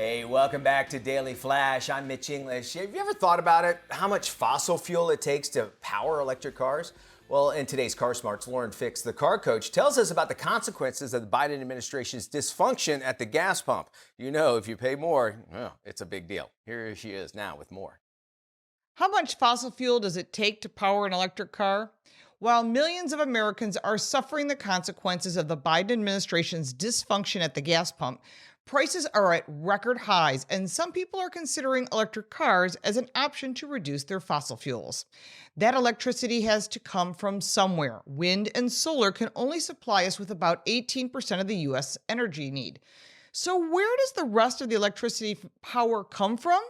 Hey, welcome back to Daily Flash. I'm Mitch English. Have you ever thought about it, how much fossil fuel it takes to power electric cars? Well, in today's Car Smarts, Lauren Fix, the car coach, tells us about the consequences of the Biden administration's dysfunction at the gas pump. You know, if you pay more, well, it's a big deal. Here she is now with more. How much fossil fuel does it take to power an electric car? While millions of Americans are suffering the consequences of the Biden administration's dysfunction at the gas pump, prices are at record highs, and some people are considering electric cars as an option to reduce their fossil fuels. That electricity has to come from somewhere. Wind and solar can only supply us with about 18% of the U.S. energy need. So, where does the rest of the electricity power come from?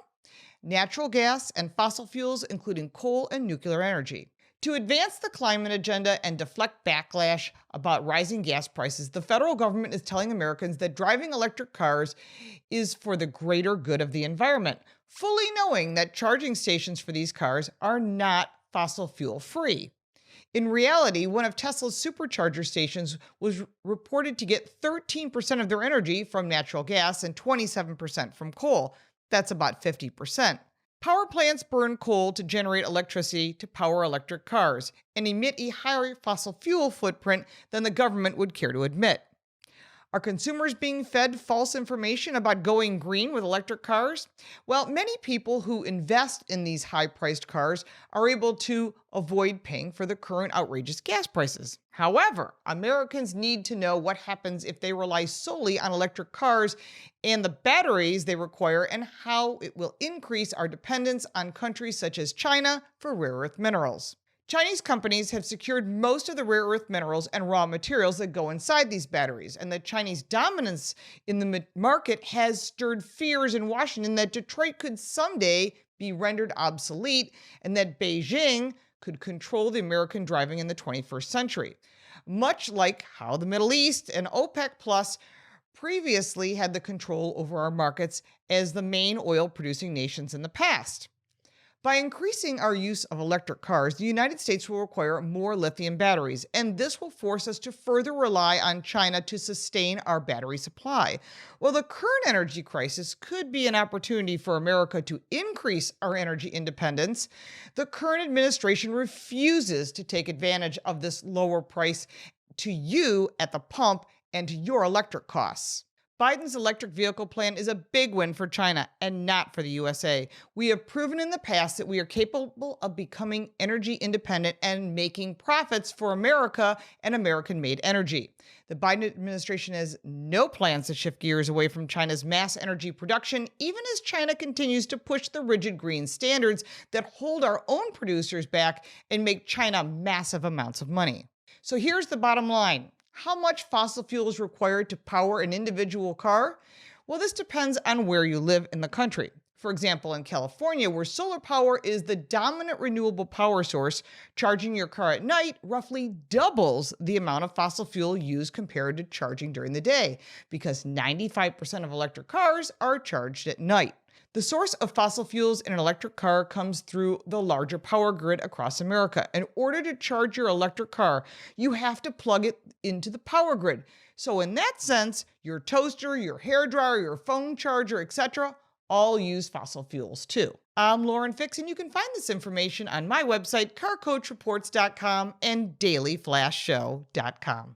Natural gas and fossil fuels, including coal and nuclear energy. To advance the climate agenda and deflect backlash about rising gas prices, the federal government is telling Americans that driving electric cars is for the greater good of the environment, fully knowing that charging stations for these cars are not fossil fuel free. In reality, one of Tesla's supercharger stations was reported to get 13% of their energy from natural gas and 27% from coal. That's about 50%. Power plants burn coal to generate electricity to power electric cars and emit a higher fossil fuel footprint than the government would care to admit. Are consumers being fed false information about going green with electric cars? Well, many people who invest in these high-priced cars are able to avoid paying for the current outrageous gas prices. However, Americans need to know what happens if they rely solely on electric cars and the batteries they require, and how it will increase our dependence on countries such as China for rare earth minerals. Chinese companies have secured most of the rare earth minerals and raw materials that go inside these batteries, and the Chinese dominance in the market has stirred fears in Washington that Detroit could someday be rendered obsolete and that Beijing could control the American driving in the 21st century, much like how the Middle East and OPEC Plus previously had the control over our markets as the main oil-producing nations in the past. By increasing our use of electric cars, the United States will require more lithium batteries, and this will force us to further rely on China to sustain our battery supply. While the current energy crisis could be an opportunity for America to increase our energy independence, the current administration refuses to take advantage of this lower price to you at the pump and to your electric costs. Biden's electric vehicle plan is a big win for China and not for the USA. We have proven in the past that we are capable of becoming energy independent and making profits for America and American-made energy. The Biden administration has no plans to shift gears away from China's mass energy production, even as China continues to push the rigid green standards that hold our own producers back and make China massive amounts of money. So here's the bottom line. How much fossil fuel is required to power an individual car? Well, this depends on where you live in the country. For example, in California, where solar power is the dominant renewable power source, charging your car at night roughly doubles the amount of fossil fuel used compared to charging during the day, because 95% of electric cars are charged at night. The source of fossil fuels in an electric car comes through the larger power grid across America. In order to charge your electric car, you have to plug it into the power grid. So in that sense, your toaster, your hairdryer, your phone charger, etc., all use fossil fuels too. I'm Lauren Fix, and you can find this information on my website, carcoachreports.com and dailyflashshow.com.